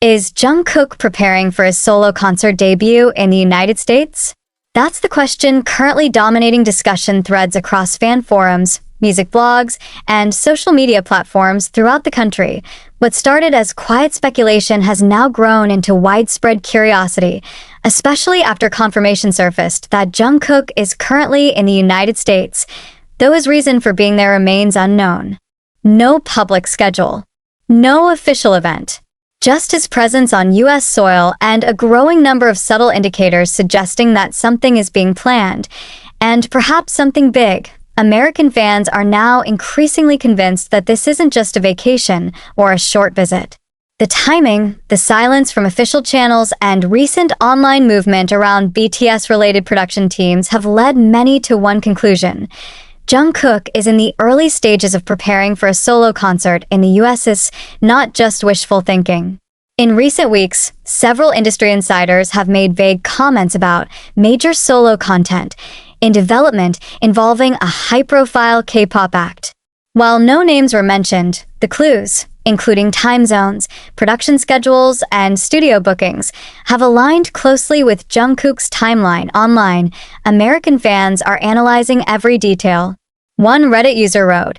Is Jungkook preparing for his solo concert debut in the United States? That's the question currently dominating discussion threads across fan forums, music blogs, and social media platforms throughout the country. What started as quiet speculation has now grown into widespread curiosity, especially after confirmation surfaced that Jungkook is currently in the United States, though his reason for being there remains unknown. No public schedule. No official event. Just his presence on U.S. soil and a growing number of subtle indicators suggesting that something is being planned, and perhaps something big. American fans are now increasingly convinced that this isn't just a vacation or a short visit. The timing, the silence from official channels, and recent online movement around BTS-related production teams have led many to one conclusion. Jungkook is in the early stages of preparing for a solo concert in the US. Is not just wishful thinking. In recent weeks, several industry insiders have made vague comments about major solo content in development involving a high-profile K-pop act. While no names were mentioned, the clues, including time zones, production schedules, and studio bookings, have aligned closely with Jungkook's timeline. Online, American fans are analyzing every detail. One Reddit user wrote,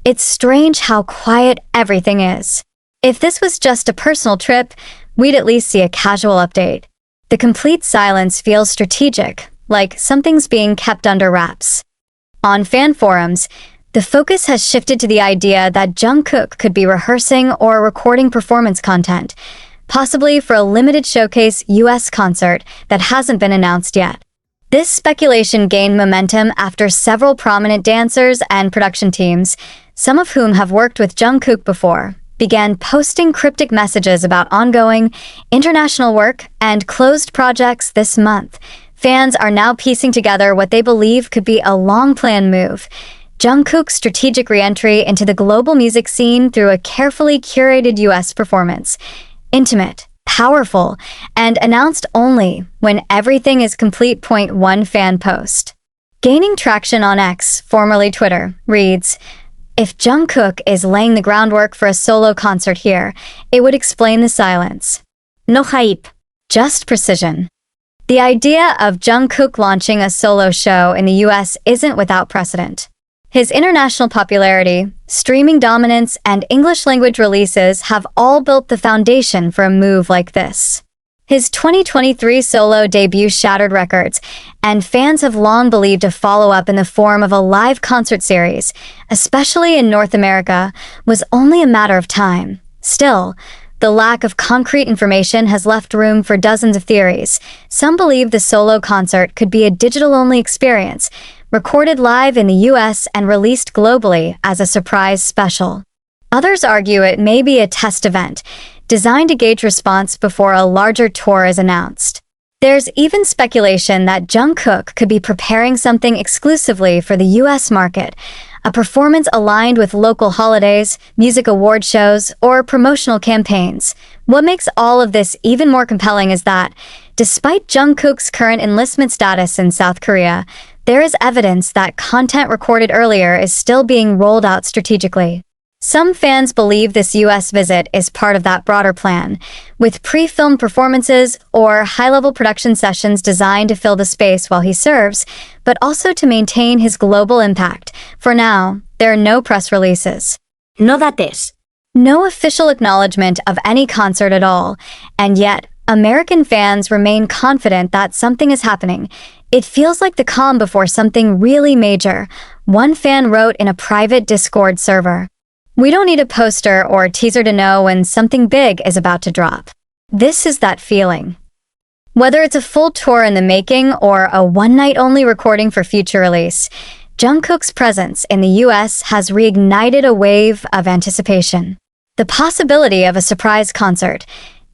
"It's strange how quiet everything is. If this was just a personal trip, we'd at least see a casual update. The complete silence feels strategic, like something's being kept under wraps." On fan forums, the focus has shifted to the idea that Jungkook could be rehearsing or recording performance content, possibly for a limited showcase US concert that hasn't been announced yet. This speculation gained momentum after several prominent dancers and production teams, some of whom have worked with Jungkook before, began posting cryptic messages about ongoing international work and closed projects this month. Fans are now piecing together what they believe could be a long-planned move: Jungkook's strategic re-entry into the global music scene through a carefully curated US performance. Intimate, powerful, and announced only when everything is complete. One fan post, gaining traction on X, formerly Twitter, reads, "If Jungkook is laying the groundwork for a solo concert here, it would explain the silence. No hype, just precision." The idea of Jungkook launching a solo show in the US isn't without precedent. His international popularity, streaming dominance, and English-language releases have all built the foundation for a move like this. His 2023 solo debut shattered records, and fans have long believed a follow-up in the form of a live concert series, especially in North America, was only a matter of time. Still, the lack of concrete information has left room for dozens of theories. Some believe the solo concert could be a digital-only experience, recorded live in the US and released globally as a surprise special. Others argue it may be a test event, designed to gauge response before a larger tour is announced. There's even speculation that Jungkook could be preparing something exclusively for the US market, a performance aligned with local holidays, music award shows, or promotional campaigns. What makes all of this even more compelling is that, despite Jungkook's current enlistment status in South Korea, there is evidence that content recorded earlier is still being rolled out strategically. Some fans believe this US visit is part of that broader plan, with pre-filmed performances or high-level production sessions designed to fill the space while he serves, but also to maintain his global impact. For now, there are no press releases. No dates. No official acknowledgement of any concert at all, and yet, American fans remain confident that something is happening. It feels like the calm before something really major, one fan wrote in a private Discord server. "We don't need a poster or a teaser to know when something big is about to drop. This is that feeling." Whether it's a full tour in the making or a one-night-only recording for future release, Jungkook's presence in the US has reignited a wave of anticipation. The possibility of a surprise concert,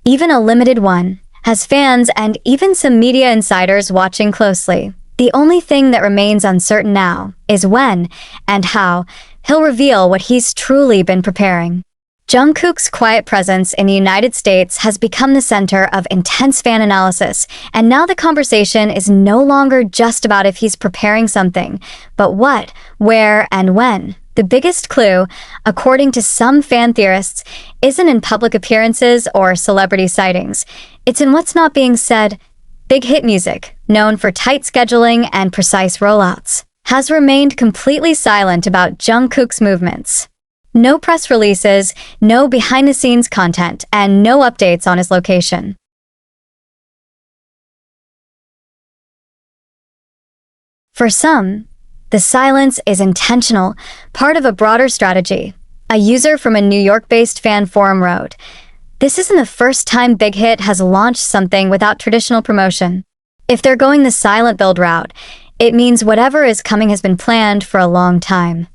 even a limited one, has fans and even some media insiders watching closely. The only thing that remains uncertain now is when and how he'll reveal what he's truly been preparing. Jungkook's quiet presence in the United States has become the center of intense fan analysis, and now the conversation is no longer just about if he's preparing something, but what, where, and when. The biggest clue, according to some fan theorists, isn't in public appearances or celebrity sightings. It's in what's not being said. Big hit music, known for tight scheduling and precise rollouts, has remained completely silent about Jungkook's movements. No press releases, no behind-the-scenes content, and no updates on his location. For some, the silence is intentional, part of a broader strategy. A user from a New York-based fan forum wrote, "This isn't the first time Big Hit has launched something without traditional promotion. If they're going the silent build route, it means whatever is coming has been planned for a long time."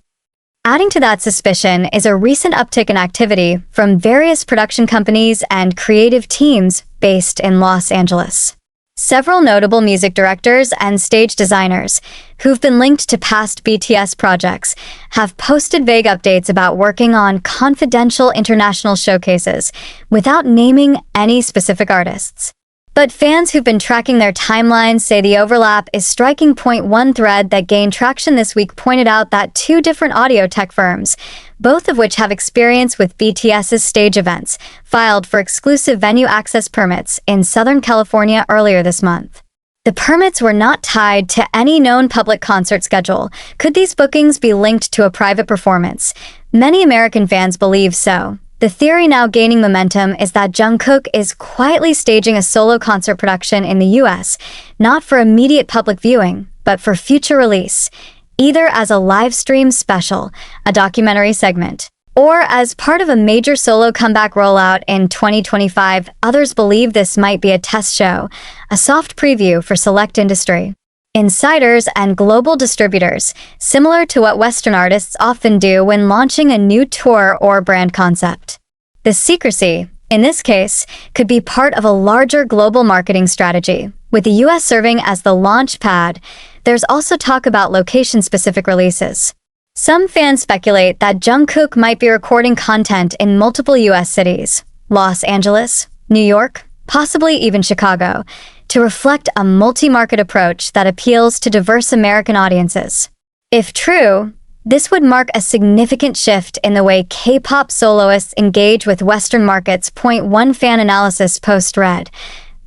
Adding to that suspicion is a recent uptick in activity from various production companies and creative teams based in Los Angeles. Several notable music directors and stage designers, who've been linked to past BTS projects, have posted vague updates about working on confidential international showcases without naming any specific artists. But fans who've been tracking their timelines say the overlap is striking point. One thread that gained traction this week pointed out that two different audio tech firms, both of which have experience with BTS's stage events, filed for exclusive venue access permits in Southern California earlier this month. The permits were not tied to any known public concert schedule. Could these bookings be linked to a private performance? Many American fans believe so. The theory now gaining momentum is that Jungkook is quietly staging a solo concert production in the US, not for immediate public viewing, but for future release, either as a live stream special, a documentary segment, or as part of a major solo comeback rollout in 2025. Others believe this might be a test show, a soft preview for select industry insiders and global distributors, similar to what Western artists often do when launching a new tour or brand concept. The secrecy, in this case, could be part of a larger global marketing strategy, with the US serving as the launch pad. There's also talk about location-specific releases. Some fans speculate that Jungkook might be recording content in multiple US cities, Los Angeles, New York, possibly even Chicago, to reflect a multi-market approach that appeals to diverse American audiences. If true, this would mark a significant shift in the way K-pop soloists engage with Western markets. One fan analysis post read,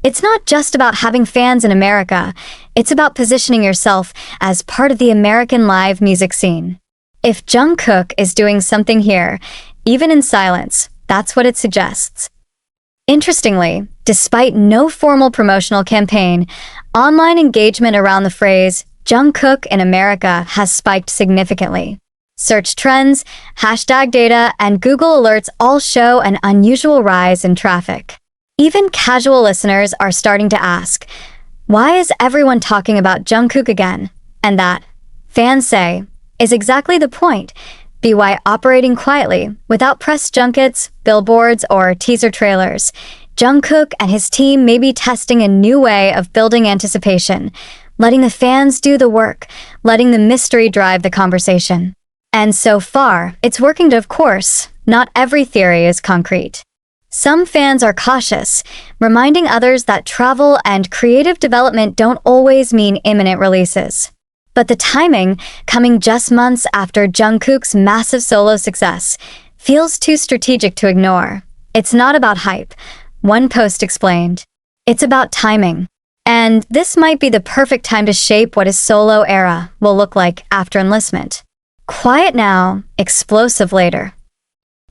"It's not just about having fans in America, it's about positioning yourself as part of the American live music scene." If Jungkook is doing something here, even in silence, that's what it suggests. Interestingly, despite no formal promotional campaign, online engagement around the phrase Jungkook in America has spiked significantly. Search trends, hashtag data, and Google alerts all show an unusual rise in traffic. Even casual listeners are starting to ask, why is everyone talking about Jungkook again? And that, fans say, is exactly the point. BY operating quietly, without press junkets, billboards, or teaser trailers. Jungkook and his team may be testing a new way of building anticipation, letting the fans do the work, letting the mystery drive the conversation. And so far, it's working. Of course, not every theory is concrete. Some fans are cautious, reminding others that travel and creative development don't always mean imminent releases. But the timing, coming just months after Jungkook's massive solo success, feels too strategic to ignore. It's not about hype, one post explained. It's about timing. And this might be the perfect time to shape what his solo era will look like after Enlistment. Quiet now, explosive later.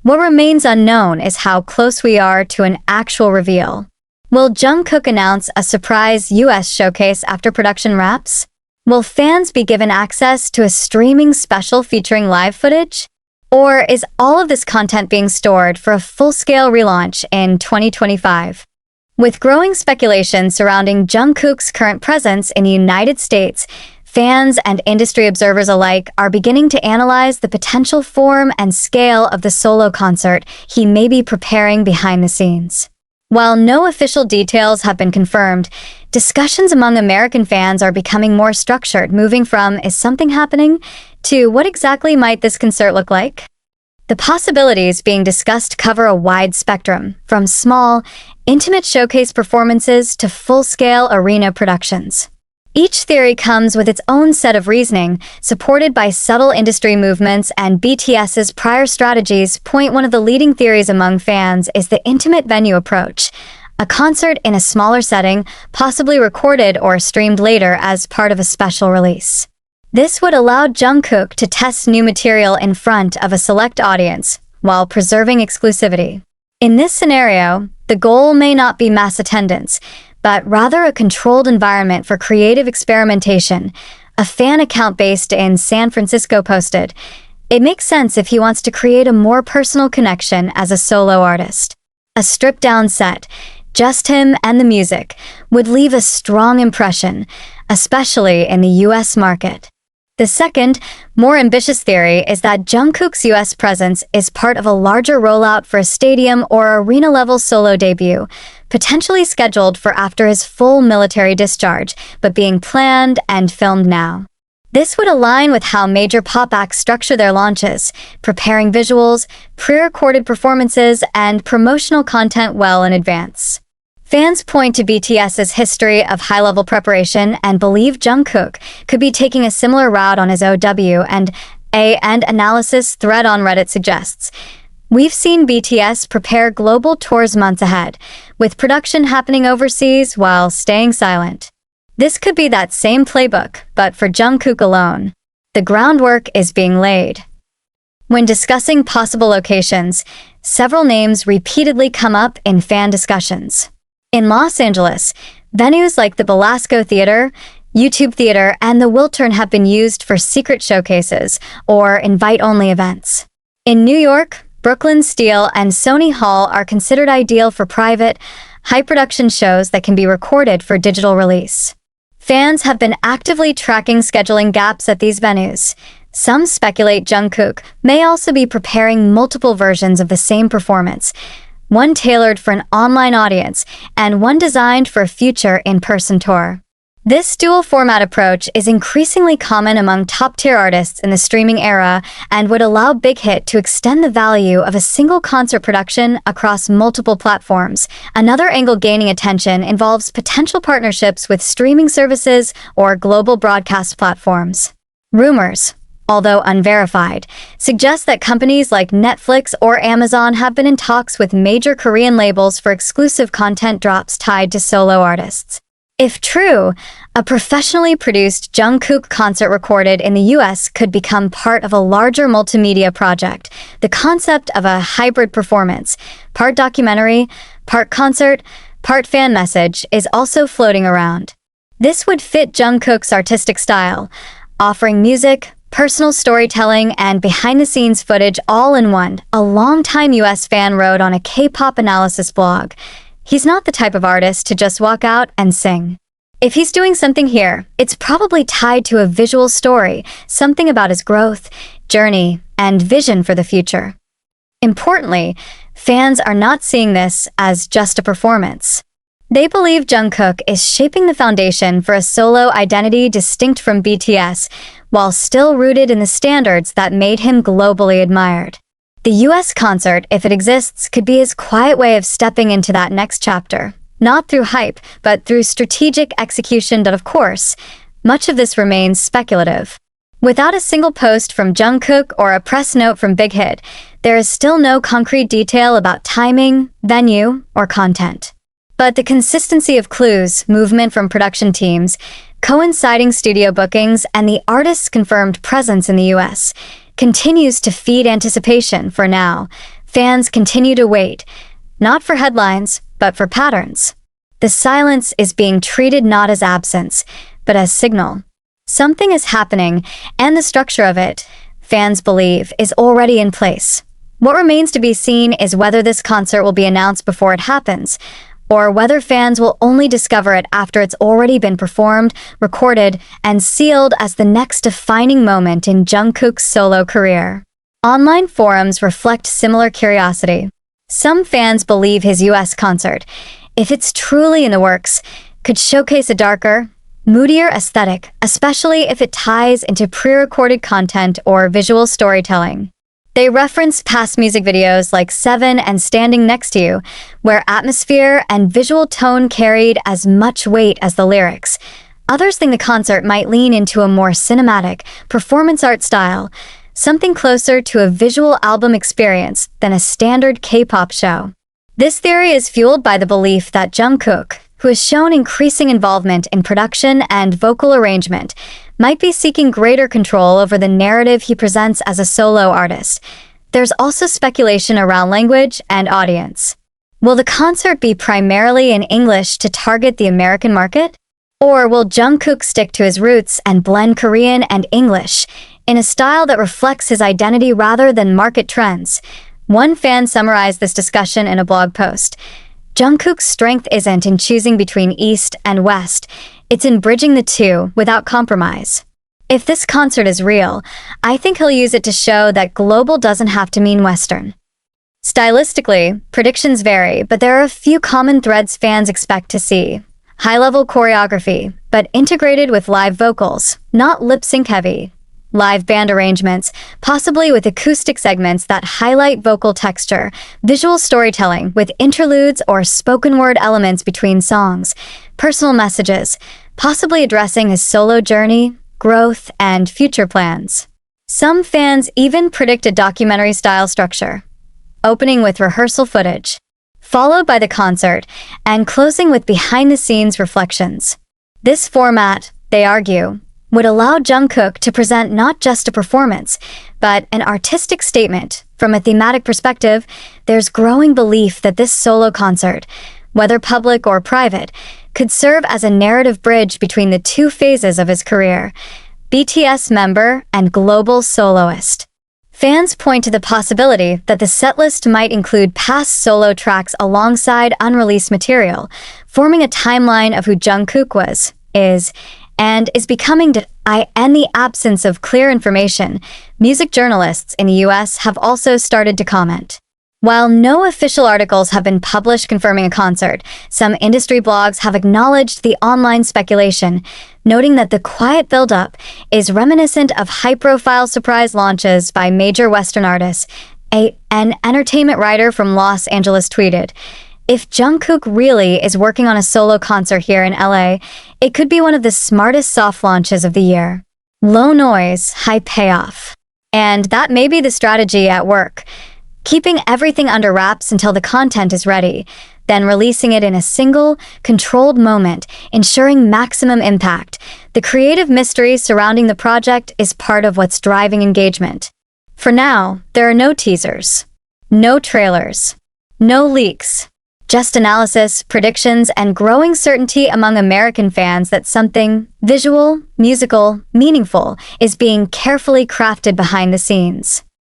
What remains unknown is how close we are to an actual reveal. Will Jungkook announce a surprise US showcase after production wraps? Will fans be given access to a streaming special featuring live footage? Or is all of this content being stored for a full-scale relaunch in 2025? With growing speculation surrounding Jungkook's current presence in the United States, fans and industry observers alike are beginning to analyze the potential form and scale of the solo concert he may be preparing behind the scenes. While no official details have been confirmed, discussions among American fans are becoming more structured, moving from "is something happening?" to "what exactly might this concert look like?" The possibilities being discussed cover a wide spectrum, from small, intimate showcase performances to full-scale arena productions. Each theory comes with its own set of reasoning, supported by subtle industry movements, and BTS's prior strategies point. One of the leading theories among fans is the intimate venue approach. A concert in a smaller setting, possibly recorded or streamed later as part of a special release. This would allow Jungkook to test new material in front of a select audience, while preserving exclusivity. In this scenario, the goal may not be mass attendance, but rather a controlled environment for creative experimentation. A fan account based in San Francisco posted, "It makes sense if he wants to create a more personal connection as a solo artist. A stripped-down set, just him and the music, would leave a strong impression, especially in the US market." The second, more ambitious theory is that Jungkook's US presence is part of a larger rollout for a stadium or arena-level solo debut, potentially scheduled for after his full military discharge, but being planned and filmed now. This would align with how major pop acts structure their launches, preparing visuals, pre-recorded performances, and promotional content well in advance. Fans point to BTS's history of high-level preparation and believe Jungkook could be taking a similar route on his OW, and an analysis thread on Reddit suggests, "We've seen BTS prepare global tours months ahead, with production happening overseas while staying silent." This could be that same playbook, but for Jungkook alone. The groundwork is being laid. When discussing possible locations, several names repeatedly come up in fan discussions. In Los Angeles, venues like the Belasco Theater, YouTube Theater, and the Wiltern have been used for secret showcases or invite-only events. In New York, Brooklyn Steel and Sony Hall are considered ideal for private, high-production shows that can be recorded for digital release. Fans have been actively tracking scheduling gaps at these venues. Some speculate Jungkook may also be preparing multiple versions of the same performance, one tailored for an online audience and one designed for a future in-person tour. This dual-format approach is increasingly common among top-tier artists in the streaming era and would allow Big Hit to extend the value of a single concert production across multiple platforms. Another angle gaining attention involves potential partnerships with streaming services or global broadcast platforms. Rumors, although unverified, suggest that companies like Netflix or Amazon have been in talks with major Korean labels for exclusive content drops tied to solo artists. If true, a professionally produced Jungkook concert recorded in the US could become part of a larger multimedia project. The concept of a hybrid performance, part documentary, part concert, part fan message, is also floating around. This would fit Jungkook's artistic style, offering music, personal storytelling, and behind-the-scenes footage all in one, a longtime US fan wrote on a K-pop analysis blog. "He's not the type of artist to just walk out and sing. If he's doing something here, it's probably tied to a visual story, something about his growth, journey, and vision for the future." Importantly, fans are not seeing this as just a performance. They believe Jungkook is shaping the foundation for a solo identity distinct from BTS, while still rooted in the standards that made him globally admired. The US concert, if it exists, could be his quiet way of stepping into that next chapter, not through hype, but through strategic execution. But of course, much of this remains speculative. Without a single post from Jungkook or a press note from Big Hit, there is still no concrete detail about timing, venue, or content. But the consistency of clues, movement from production teams, coinciding studio bookings, and the artist's confirmed presence in the US continues to feed anticipation. For now, fans continue to wait, not for headlines, but for patterns. The silence is being treated not as absence, but as signal. Something is happening, and the structure of it, fans believe, is already in place. What remains to be seen is whether this concert will be announced before it happens, or whether fans will only discover it after it's already been performed, recorded, and sealed as the next defining moment in Jungkook's solo career. Online forums reflect similar curiosity. Some fans believe his US concert, if it's truly in the works, could showcase a darker, moodier aesthetic, especially if it ties into pre-recorded content or visual storytelling. They reference past music videos like Seven and Standing Next to You, where atmosphere and visual tone carried as much weight as the lyrics. Others think the concert might lean into a more cinematic, performance art style, something closer to a visual album experience than a standard K-pop show. This theory is fueled by the belief that Jungkook, who has shown increasing involvement in production and vocal arrangement, might be seeking greater control over the narrative he presents as a solo artist. There's also speculation around language and audience. Will the concert be primarily in English to target the American market? Or will Jungkook stick to his roots and blend Korean and English in a style that reflects his identity rather than market trends? One fan summarized this discussion in a blog post. Jungkook's strength isn't in choosing between East and West, it's in bridging the two without compromise. If this concert is real, I think he'll use it to show that global doesn't have to mean Western. Stylistically, predictions vary, but there are a few common threads fans expect to see. High-level choreography, but integrated with live vocals, not lip-sync heavy. Live band arrangements, possibly with acoustic segments that highlight vocal texture. Visual storytelling with interludes or spoken-word elements between songs. Personal messages, possibly addressing his solo journey, growth, and future plans. Some fans even predict a documentary-style structure, opening with rehearsal footage, followed by the concert, and closing with behind-the-scenes reflections. This format, they argue, would allow Jungkook to present not just a performance, but an artistic statement. From a thematic perspective, there's growing belief that this solo concert, whether public or private, could serve as a narrative bridge between the two phases of his career, BTS member and global soloist. Fans point to the possibility that the setlist might include past solo tracks alongside unreleased material, forming a timeline of who Jungkook was, is becoming. In the absence of clear information, music journalists in the US have also started to comment. While no official articles have been published confirming a concert, some industry blogs have acknowledged the online speculation, noting that the quiet build-up is reminiscent of high-profile surprise launches by major Western artists. An entertainment writer from Los Angeles tweeted, "If Jungkook really is working on a solo concert here in LA, it could be one of the smartest soft launches of the year. Low noise, high payoff." And that may be the strategy at work. Keeping everything under wraps until the content is ready, then releasing it in a single, controlled moment, ensuring maximum impact. The creative mystery surrounding the project is part of what's driving engagement. For now, there are no teasers, no trailers, no leaks. Just analysis, predictions, and growing certainty among American fans that something visual, musical, meaningful is being carefully crafted behind the scenes.